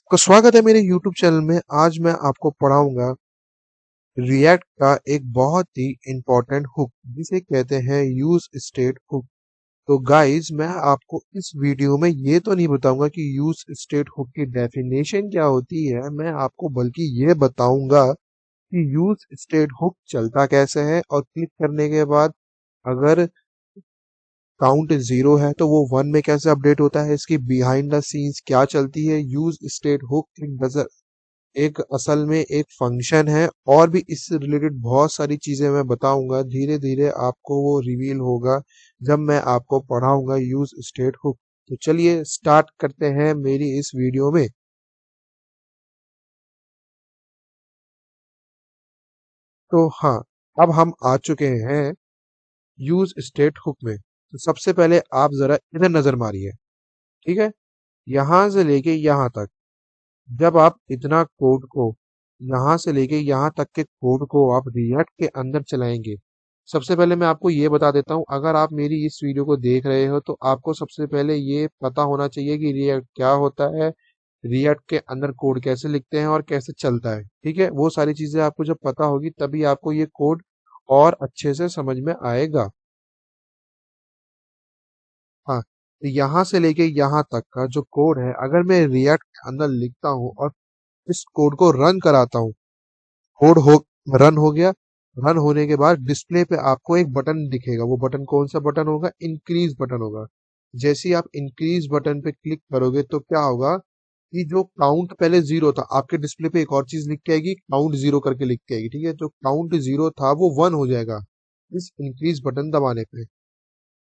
आपका स्वागत है मेरे YouTube चैनल में। आज मैं आपको पढ़ाऊंगा रिएक्ट का एक बहुत ही इम्पोर्टेंट हुक जिसे कहते हैं यूज स्टेट हुक। तो गाइस, मैं आपको इस वीडियो में ये तो नहीं बताऊंगा कि यूज स्टेट हुक की डेफिनेशन क्या होती है, मैं आपको बल्कि ये बताऊंगा कि यूज स्टेट हुक चलता कैसे है और क्लिक करने के बाद अगर काउंट जीरो है तो वो वन में कैसे अपडेट होता है, इसकी बिहाइंड द सीन्स क्या चलती है। यूज स्टेट हुक एक असल में एक फंक्शन है और भी इससे रिलेटेड बहुत सारी चीजें मैं बताऊंगा। धीरे धीरे आपको वो रिवील होगा जब मैं आपको पढ़ाऊंगा यूज स्टेट हुक। तो चलिए स्टार्ट करते हैं मेरी इस वीडियो में। तो हाँ, अब हम आ चुके हैं यूज स्टेट हुक में। तो सबसे पहले आप जरा इधर नजर मारिए, ठीक है। यहां से लेके यहां तक, जब आप इतना कोड को यहाँ से लेके यहाँ तक के कोड को आप रिएक्ट के अंदर चलाएंगे। सबसे पहले मैं आपको ये बता देता हूँ, अगर आप मेरी इस वीडियो को देख रहे हो तो आपको सबसे पहले ये पता होना चाहिए कि रिएक्ट क्या होता है, रिएक्ट के अंदर कोड कैसे लिखते हैं और कैसे चलता है। ठीक है, वो सारी चीजें आपको जब पता होगी तभी आपको ये कोड और अच्छे से समझ में आएगा। हाँ, तो यहाँ से लेके यहाँ तक का जो कोड है, अगर मैं रिएक्ट के अंदर लिखता हूँ और इस कोड को रन कराता हूँ, कोड हो रन हो गया। रन होने के बाद डिस्प्ले पे आपको एक बटन दिखेगा। वो बटन कौन सा बटन होगा? इंक्रीज बटन होगा। जैसे ही आप इंक्रीज बटन पे क्लिक करोगे तो क्या होगा कि जो काउंट पहले जीरो था, आपके डिस्प्ले पे एक और चीज लिख के आएगी, काउंट जीरो करके लिख के आएगी। ठीक है, जो काउंट जीरो था वो वन हो जाएगा इस इंक्रीज बटन दबाने पे।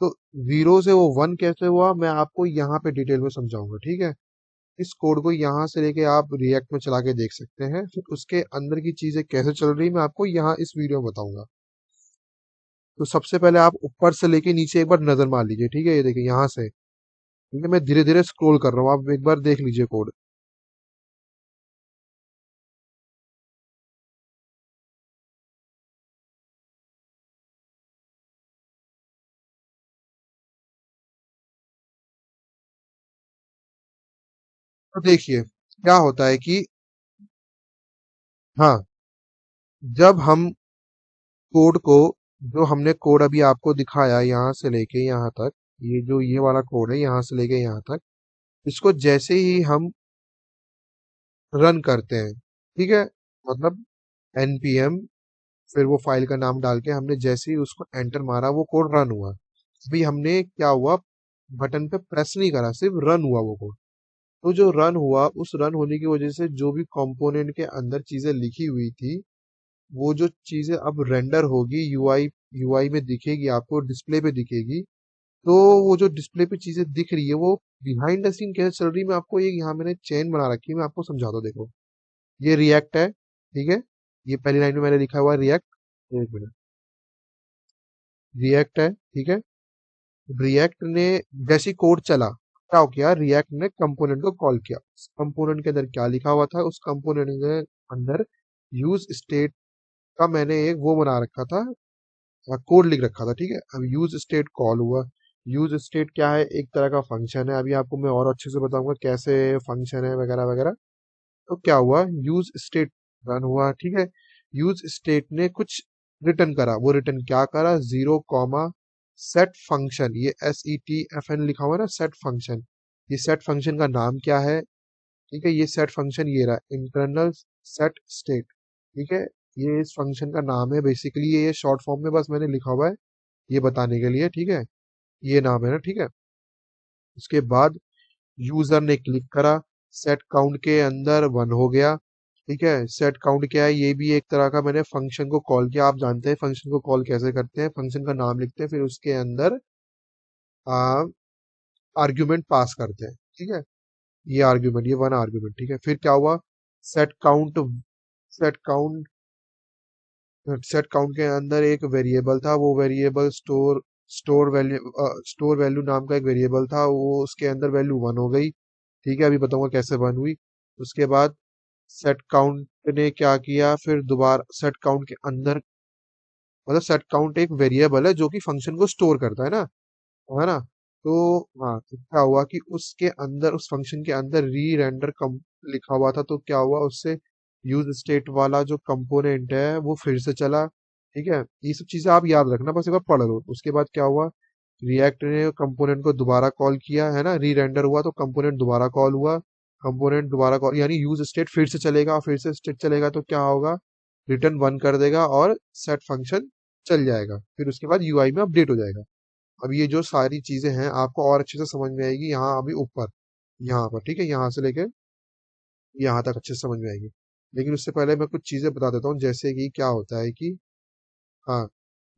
तो जीरो से वो वन कैसे हुआ, मैं आपको यहाँ पे डिटेल में समझाऊंगा। ठीक है, इस कोड को यहाँ से लेके आप रिएक्ट में चला के देख सकते हैं, फिर उसके अंदर की चीजें कैसे चल रही मैं आपको यहाँ इस वीडियो में बताऊंगा। तो सबसे पहले आप ऊपर से लेके नीचे एक बार नजर मार लीजिए। ठीक है, ये देखिए यहाँ से, ठीक है, मैं धीरे धीरे स्क्रॉल कर रहा हूँ, आप एक बार देख लीजिए कोड। तो देखिए क्या होता है कि हाँ, जब हम कोड को, जो हमने कोड अभी आपको दिखाया यहाँ से लेके यहाँ तक, ये जो ये वाला कोड है यहाँ से लेके यहाँ तक, इसको जैसे ही हम रन करते हैं, ठीक है, मतलब npm, फिर वो फाइल का नाम डाल के हमने जैसे ही उसको एंटर मारा वो कोड रन हुआ। अभी हमने क्या हुआ, बटन पे प्रेस नहीं करा, सिर्फ रन हुआ वो कोड। तो जो रन हुआ, उस रन होने की वजह से जो भी कंपोनेंट के अंदर चीजें लिखी हुई थी, वो जो चीजें अब रेंडर होगी, यूआई यूआई में दिखेगी, आपको डिस्प्ले पे दिखेगी। तो वो जो डिस्प्ले पे चीजें दिख रही है वो बिहाइंड द सीन कैसे चल रही है, मैं आपको एक यहाँ मैंने चेन बना रखी है, मैं आपको समझाता हूँ। देखो, ये रिएक्ट है, ठीक है, ये पहली लाइन में मैंने लिखा हुआ है रिएक्ट। एक मिनट, रिएक्ट है, ठीक है। रिएक्ट ने जैसी कोड चला, क्या हो गया, रिएक्ट ने कंपोनेंट को कॉल किया। उस कंपोनेंट के अंदर क्या लिखा हुआ था, उस कंपोनेंट के अंदर यूज स्टेट का मैंने एक वो बना रखा था, कोड लिख रखा था। ठीक है, अब यूज स्टेट कॉल हुआ। यूज स्टेट क्या है, एक तरह का फंक्शन है। अभी आपको मैं और अच्छे से बताऊंगा कैसे फंक्शन है वगैरह वगैरह। तो क्या हुआ, यूज स्टेट रन हुआ, ठीक है। यूज स्टेट ने कुछ रिटर्न करा। वो रिटर्न क्या करा, जीरो कॉमा सेट फंक्शन, ये SETFN लिखा हुआ है ना, सेट फंक्शन। ये सेट फंक्शन का नाम क्या है? ठीक है, ये सेट फंक्शन ये रहा, इंटरनल सेट स्टेट। ठीक है, ये इस फंक्शन का नाम है। बेसिकली ये शॉर्ट फॉर्म में बस मैंने लिखा हुआ है ये बताने के लिए। ठीक है, ये नाम है ना, ठीक है। उसके बाद यूजर ने क्लिक करा, सेट काउंट के अंदर वन हो गया। ठीक है, सेट काउंट क्या है, ये भी एक तरह का मैंने फंक्शन को कॉल किया। आप जानते हैं फंक्शन को कॉल कैसे करते हैं, फंक्शन का नाम लिखते हैं, फिर उसके अंदर आर्ग्यूमेंट पास करते हैं। ठीक है, ये आर्ग्यूमेंट, ये वन आर्ग्यूमेंट। ठीक है, फिर क्या हुआ, set count, set count, set count के अंदर एक वेरिएबल था, वो वेरिएबल स्टोर वैल्यू नाम का एक वेरिएबल था, वो उसके अंदर वैल्यू वन हो गई। ठीक है, अभी बताऊंगा कैसे वन हुई। उसके बाद सेट काउंट ने क्या किया, फिर दोबारा सेट काउंट के अंदर, मतलब सेट काउंट एक वेरिएबल है जो कि फंक्शन को स्टोर करता है ना। तो हाँ, तो क्या हुआ कि उसके अंदर, उस फंक्शन के अंदर री रेंडर लिखा हुआ था, तो क्या हुआ उससे, यूज स्टेट वाला जो कंपोनेंट है वो फिर से चला। ठीक है, ये सब चीजें आप याद रखना, बस एक बार पढ़ लो। उसके बाद क्या हुआ, रिएक्ट ने कंपोनेंट को दोबारा कॉल किया है ना, री रेंडर हुआ तो कंपोनेंट दोबारा कॉल हुआ, कंपोनेंट दोबारा कॉल यानी यूज स्टेट फिर से चलेगा, फिर से स्टेट चलेगा तो क्या होगा, रिटर्न वन कर देगा और सेट फंक्शन चल जाएगा, फिर उसके बाद यूआई में अपडेट हो जाएगा। अब ये जो सारी चीजें हैं आपको और अच्छे से समझ में आएगी यहाँ अभी ऊपर, यहाँ पर, ठीक है, यहाँ से लेके यहाँ तक अच्छे से समझ में आएगी। लेकिन उससे पहले मैं कुछ चीजें बता देता हूँ, जैसे कि क्या होता है कि, हाँ,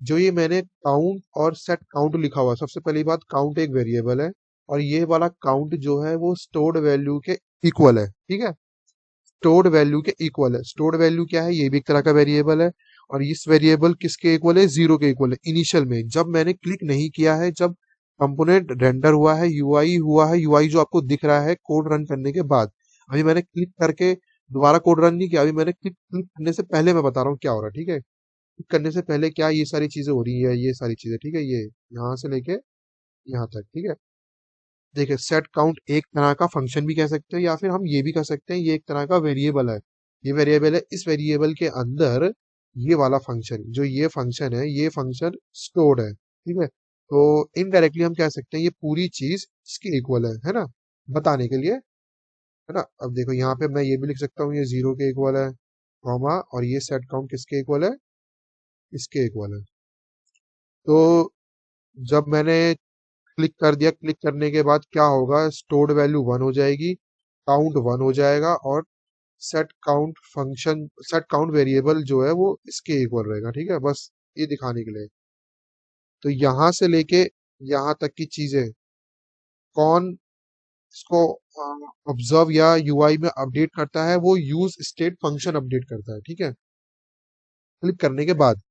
जो ये मैंने काउंट और सेट काउंट लिखा हुआ है, सबसे पहली बात, काउंट एक वेरिएबल है और ये वाला काउंट जो है वो स्टोर्ड वैल्यू के इक्वल है। ठीक है, स्टोर्ड वैल्यू के इक्वल है। स्टोर्ड वैल्यू क्या है, ये भी एक तरह का वेरिएबल है, और इस वेरिएबल किसके इक्वल है, जीरो के इक्वल है इनिशियल में, जब मैंने क्लिक नहीं किया है, जब कंपोनेंट रेंडर हुआ है, यूआई हुआ है, यूआई जो आपको दिख रहा है कोड रन करने के बाद। अभी मैंने क्लिक करके दोबारा कोड रन नहीं किया, अभी मैंने क्लिक क्लिक करने से पहले मैं बता रहा हूँ क्या हो रहा है। ठीक है, क्लिक करने से पहले क्या ये सारी चीजें हो रही है, ये सारी चीजें, ठीक है, ये यहाँ से लेके यहाँ तक। ठीक है, देखिए, सेट काउंट एक तरह का फंक्शन भी कह सकते हैं, या फिर हम ये भी कह सकते हैं ये एक तरह का वेरिएबल है। ये वेरिएबल है, इस वेरिएबल के अंदर ये वाला फंक्शन, जो ये फंक्शन है, ये फंक्शन स्टोर्ड है। ठीक है, तो इनडायरेक्टली हम कह सकते हैं ये पूरी चीज इसके इक्वल है ना, बताने के लिए, है ना। अब देखो यहाँ पे मैं ये भी लिख सकता हूँ ये जीरो के इक्वल है, कॉमा, और ये सेट काउंट किसके इक्वल है, इसके इक्वल है। तो जब मैंने क्लिक कर दिया, क्लिक करने के बाद क्या होगा, स्टोर्ड वैल्यू वन हो जाएगी, काउंट वन हो जाएगा, और set count function, set count variable जो है वो इसके इक्वल रहेगा। ठीक है, बस ये दिखाने के लिए। तो यहां से लेके यहाँ तक की चीजें कौन इसको ऑब्जर्व या यूआई में अपडेट करता है, वो यूज स्टेट फंक्शन अपडेट करता है। ठीक है, क्लिक करने के बाद।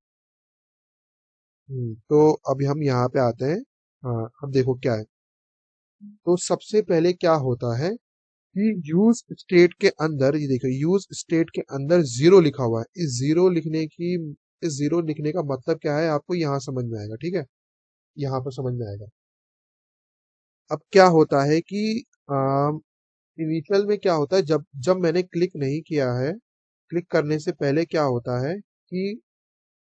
तो अभी हम यहाँ पे आते हैं। हाँ, अब देखो क्या है, तो सबसे पहले क्या होता है कि यूज स्टेट के अंदर, ये देखो, यूज स्टेट के अंदर जीरो लिखा हुआ है। इस जीरो लिखने का मतलब क्या है आपको यहाँ समझ में आएगा। ठीक है, यहाँ पर समझ में आएगा। अब क्या होता है कि इनिशियल में क्या होता है, जब जब मैंने क्लिक नहीं किया है, क्लिक करने से पहले क्या होता है कि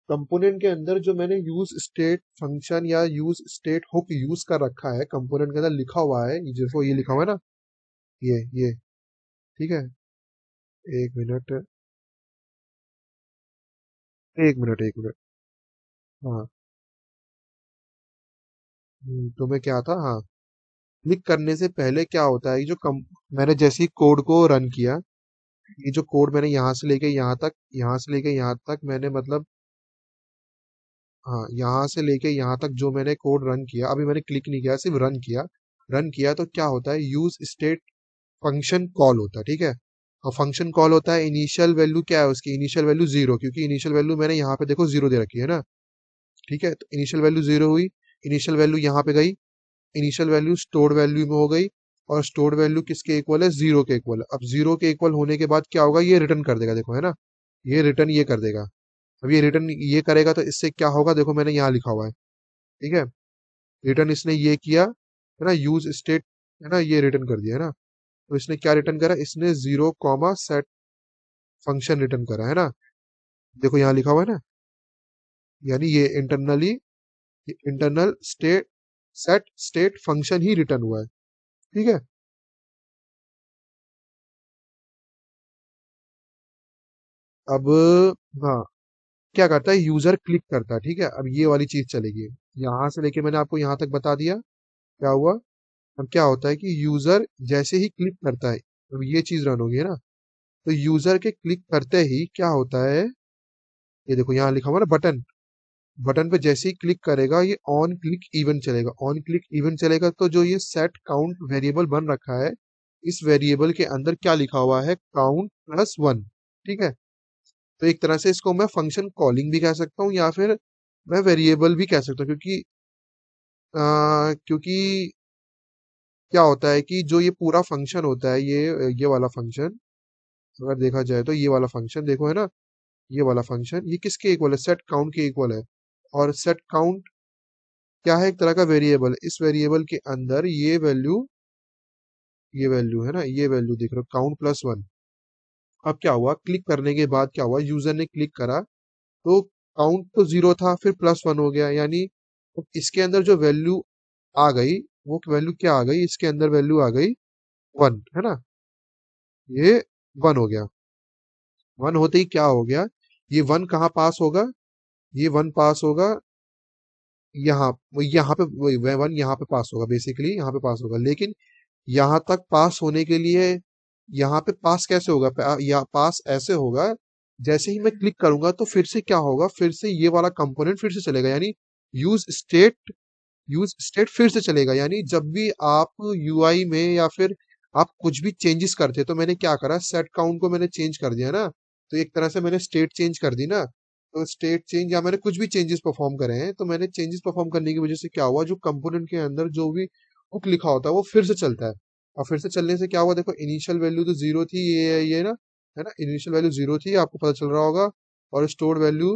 कंपोनेंट के अंदर जो मैंने यूज स्टेट फंक्शन या यूज स्टेट हुक यूज कर रखा है, कंपोनेंट के अंदर लिखा हुआ है, जैसे ये लिखा हुआ है ना, ये, ठीक है, एक मिनट, एक मिनट, हाँ, तो मैं क्या था, हाँ, क्लिक करने से पहले क्या होता है, ये जो मैंने जैसे ही कोड को रन किया, ये जो कोड मैंने यहाँ से लेके यहाँ तक, यहाँ से लेके यहाँ तक मैंने मतलब, हाँ, यहाँ से लेके यहाँ तक जो मैंने कोड रन किया, अभी मैंने क्लिक नहीं किया, सिर्फ रन किया। रन किया तो क्या होता है, यूज स्टेट फंक्शन कॉल होता है। ठीक है, और फंक्शन कॉल होता है, इनिशियल वैल्यू क्या है उसकी, इनिशियल वैल्यू जीरो, क्योंकि इनिशियल वैल्यू मैंने यहाँ पे देखो जीरो दे रखी है ना। ठीक है, तो इनिशियल वैल्यू जीरो हुई, इनिशियल वैल्यू यहाँ पे गई, इनिशियल वैल्यू स्टोर्ड वैल्यू में हो गई, और स्टोर्ड वैल्यू किसके इक्वल है, जीरो के इक्वल है। अब जीरो के इक्वल होने के बाद क्या होगा, ये रिटर्न कर देगा, देखो, है ना, ये रिटर्न ये कर देगा। अब ये रिटर्न ये करेगा तो इससे क्या होगा, देखो मैंने यहाँ लिखा हुआ है। ठीक है, रिटर्न इसने ये किया, है ना, यूज स्टेट, है ना, ये रिटर्न कर दिया, है ना। तो इसने क्या रिटर्न करा, इसने zero comma set function return करा, है ना। देखो यहाँ लिखा हुआ है ना, यानी ये internal state set state function ही रिटर्न हुआ है। ठीक है, अब, हाँ, क्या करता है, यूजर क्लिक करता है। ठीक है, अब ये वाली चीज चलेगी, यहां से लेके मैंने आपको यहाँ तक बता दिया क्या हुआ। अब क्या होता है कि यूजर जैसे ही क्लिक करता है, अब ये चीज रन होगी, है ना, तो यूजर के क्लिक करते ही क्या होता है, ये देखो यहाँ लिखा हुआ ना बटन, बटन पे जैसे ही क्लिक करेगा ये ऑन क्लिक इवेंट चलेगा, ऑन क्लिक इवेंट चलेगा, तो जो ये सेट काउंट वेरिएबल बन रखा है, इस वेरिएबल के अंदर क्या लिखा हुआ है, काउंट प्लस वन। ठीक है, तो एक तरह से इसको मैं फंक्शन कॉलिंग भी कह सकता हूँ, या फिर मैं वेरिएबल भी कह सकता हूँ, क्योंकि क्या होता है कि जो ये पूरा फंक्शन होता है, ये वाला फंक्शन, अगर देखा जाए तो ये वाला फंक्शन देखो, है ना, ये वाला फंक्शन ये किसके इक्वल है, सेट काउंट के इक्वल है। और सेट काउंट क्या है, एक तरह का वेरिएबल, इस वेरिएबल के अंदर ये वैल्यू ये वैल्यू है ना, ये वैल्यू देख रहे हो, काउंट प्लस वन। अब क्या हुआ, क्लिक करने के बाद क्या हुआ, यूजर ने क्लिक करा तो काउंट तो जीरो था, फिर प्लस वन हो गया, यानी इसके अंदर जो वैल्यू आ गई, वो वैल्यू क्या आ गई, इसके अंदर वैल्यू आ गई वन, है ना, ये वन हो गया। वन होते ही क्या हो गया, ये वन कहाँ पास होगा, ये वन पास होगा यहाँ, वो यहाँ पे वन यहाँ पे पास होगा, बेसिकली यहाँ पे पास होगा, लेकिन यहाँ तक पास होने के लिए यहाँ पे पास कैसे होगा, या पास ऐसे होगा, जैसे ही मैं क्लिक करूंगा तो फिर से क्या होगा, फिर से ये वाला कंपोनेंट फिर से चलेगा, यानी यूज स्टेट, यूज स्टेट फिर से चलेगा, यानी जब भी आप यूआई में या फिर आप कुछ भी चेंजेस करते हैं, तो मैंने क्या करा, सेट काउंट को मैंने चेंज कर दिया ना, तो एक तरह से मैंने स्टेट चेंज कर दी ना, तो स्टेट चेंज या मैंने कुछ भी चेंजेस परफॉर्म करे हैं, तो मैंने चेंजेस परफॉर्म करने की वजह से क्या हुआ, जो कंपोनेंट के अंदर जो भी हुक लिखा होता है वो फिर से चलता है। और फिर से चलने से क्या हुआ, देखो इनिशियल वैल्यू तो जीरो थी, ये ना, है ना, इनिशियल वैल्यू जीरो थी, आपको पता चल रहा होगा, और स्टोर्ड वैल्यू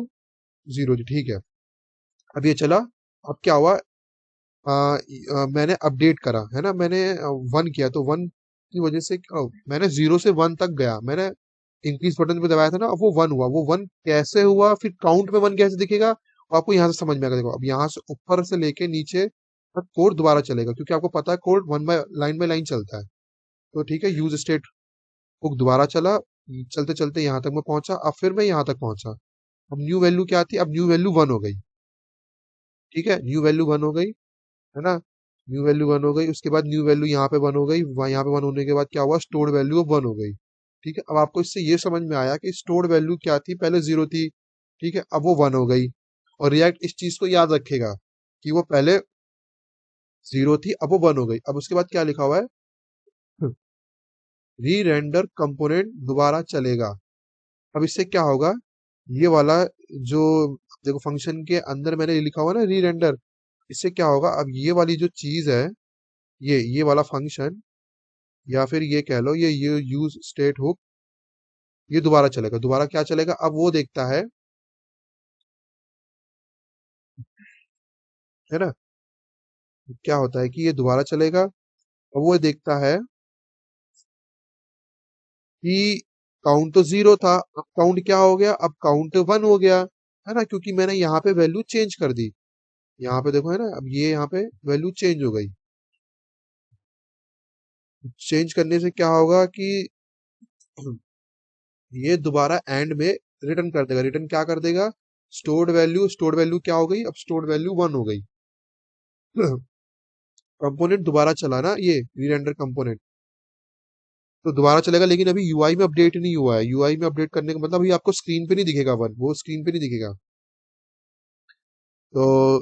जीरो थी, ठीक है। अब ये चला, अब क्या हुआ, मैंने अपडेट करा, है ना, मैंने वन किया, तो वन की वजह से मैंने जीरो से वन तक गया, मैंने इंक्रीज बटन पे दबाया था ना, अब वो वन हुआ, वो वन कैसे हुआ, फिर काउंट में वन कैसे दिखेगा, वो आपको यहाँ से समझ में आएगा। देखो अब यहाँ से ऊपर से लेके नीचे तक कोड दोबारा चलेगा, क्योंकि आपको पता है कोड बाय लाइन चलता है। तो ठीक है, यूज स्टेट हुक दोबारा चला, चलते चलते यहाँ तक मैं पहुंचा, अब फिर मैं यहाँ तक पहुंचा। अब न्यू वैल्यू क्या थी, अब न्यू वैल्यू वन हो गई, ठीक है, न्यू वैल्यू वन हो गई, है ना, न्यू वैल्यू वन हो गई, उसके बाद न्यू वैल्यू यहाँ पे वन हो गई, वहाँ यहाँ पे वन होने के बाद क्या हुआ, स्टोर्ड वैल्यू अब वन हो गई। ठीक है, अब आपको इससे ये समझ में आया कि स्टोर्ड वैल्यू क्या थी, पहले जीरो थी, ठीक है, अब वो वन हो गई। और रिएक्ट इस चीज को याद रखेगा कि वो पहले जीरो थी, अब वो वन हो गई। अब उसके बाद क्या लिखा हुआ है, री रेंडर कंपोनेंट दोबारा चलेगा। अब इससे क्या होगा, ये वाला जो देखो फंक्शन के अंदर मैंने लिखा हुआ ना री रेंडर, इससे क्या होगा, अब ये वाली जो चीज है, ये वाला फंक्शन, या फिर ये कह लो, ये यूज स्टेट हुक, ये दोबारा चलेगा। दोबारा क्या चलेगा, अब वो देखता है ना, क्या होता है कि ये दोबारा चलेगा, अब वो देखता है कि काउंट तो जीरो था, अब काउंट क्या हो गया, अब काउंट वन हो गया, है ना, क्योंकि मैंने यहाँ पे वैल्यू चेंज कर दी। यहाँ पे देखो, है ना, अब ये यहाँ पे वैल्यू चेंज हो गई। चेंज करने से क्या होगा कि ये दोबारा एंड में रिटर्न कर देगा। रिटर्न क्या कर देगा, स्टोर्ड वैल्यू क्या हो गई, अब स्टोर्ड वैल्यू वन हो गई। कंपोनेंट दोबारा चला ना, ये री रेंडर कंपोनेंट, तो दोबारा चलेगा, लेकिन अभी यूआई में अपडेट नहीं हुआ है। यूआई में अपडेट करने का मतलब अभी आपको स्क्रीन पे नहीं दिखेगा वन, वो स्क्रीन पे नहीं दिखेगा। तो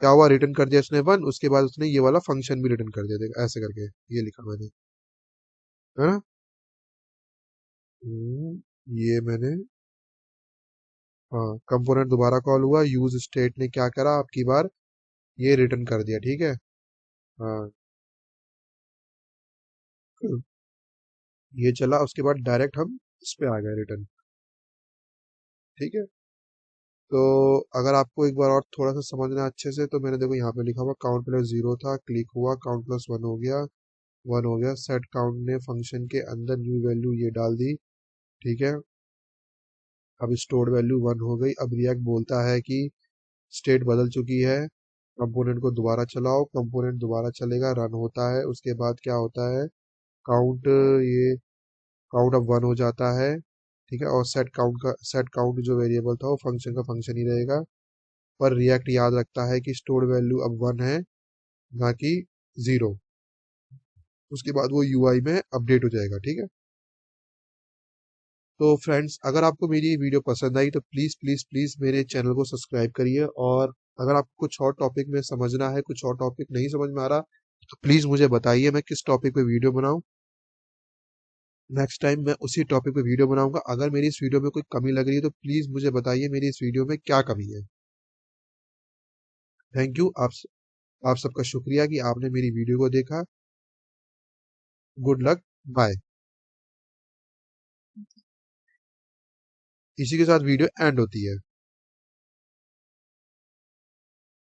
क्या हुआ, रिटर्न कर दिया उसने वन, उसके बाद उसने ये वाला फंक्शन भी रिटर्न कर दिया, देखो ऐसे करके ये लिखा मैंने, है ना। ये मैंने, हाँ, कंपोनेंट दोबारा कॉल हुआ, यूज स्टेट ने क्या करा आपकी बार, ये रिटर्न कर दिया, ठीक है। हाँ, ये चला, उसके बाद डायरेक्ट हम इस पे आ गए रिटर्न, ठीक है। तो अगर आपको एक बार और थोड़ा सा समझना अच्छे से, तो मैंने देखो यहाँ पे लिखा हुआ काउंट प्लस जीरो था, क्लिक हुआ, काउंट प्लस वन हो गया, वन हो गया, सेट काउंट ने फंक्शन के अंदर न्यू वैल्यू ये डाल दी, ठीक है। अब स्टोर्ड वैल्यू वन हो गई। अब रिएक्ट बोलता है कि स्टेट बदल चुकी है, कंपोनेंट को दोबारा चलाओ, कंपोनेंट दोबारा चलेगा, रन होता है, उसके बाद क्या होता है, काउंट, ये काउंट अब वन हो जाता है, ठीक है, और सेट काउंट जो वेरिएबल था वो फंक्शन का फंक्शन ही रहेगा। पर रिएक्ट याद रखता है कि स्टोर्ड वैल्यू अब वन है, ना कि जीरो। उसके बाद वो यूआई में अपडेट हो जाएगा, ठीक है। तो फ्रेंड्स, अगर आपको मेरी ये वीडियो पसंद आई तो प्लीज़ प्लीज़ प्लीज़ मेरे चैनल को सब्सक्राइब करिए, और अगर आपको कुछ और टॉपिक में समझना है, कुछ और टॉपिक नहीं समझ में आ रहा, तो प्लीज़ मुझे बताइए, मैं किस टॉपिक पे वीडियो बनाऊं। नेक्स्ट टाइम मैं उसी टॉपिक पे वीडियो बनाऊंगा। अगर मेरी इस वीडियो में कोई कमी लग रही है तो प्लीज़ मुझे बताइए मेरी इस वीडियो में क्या कमी है। थैंक यू, आप सबका शुक्रिया कि आपने मेरी वीडियो को देखा। Good luck, bye. इसी के साथ वीडियो एंड होती है।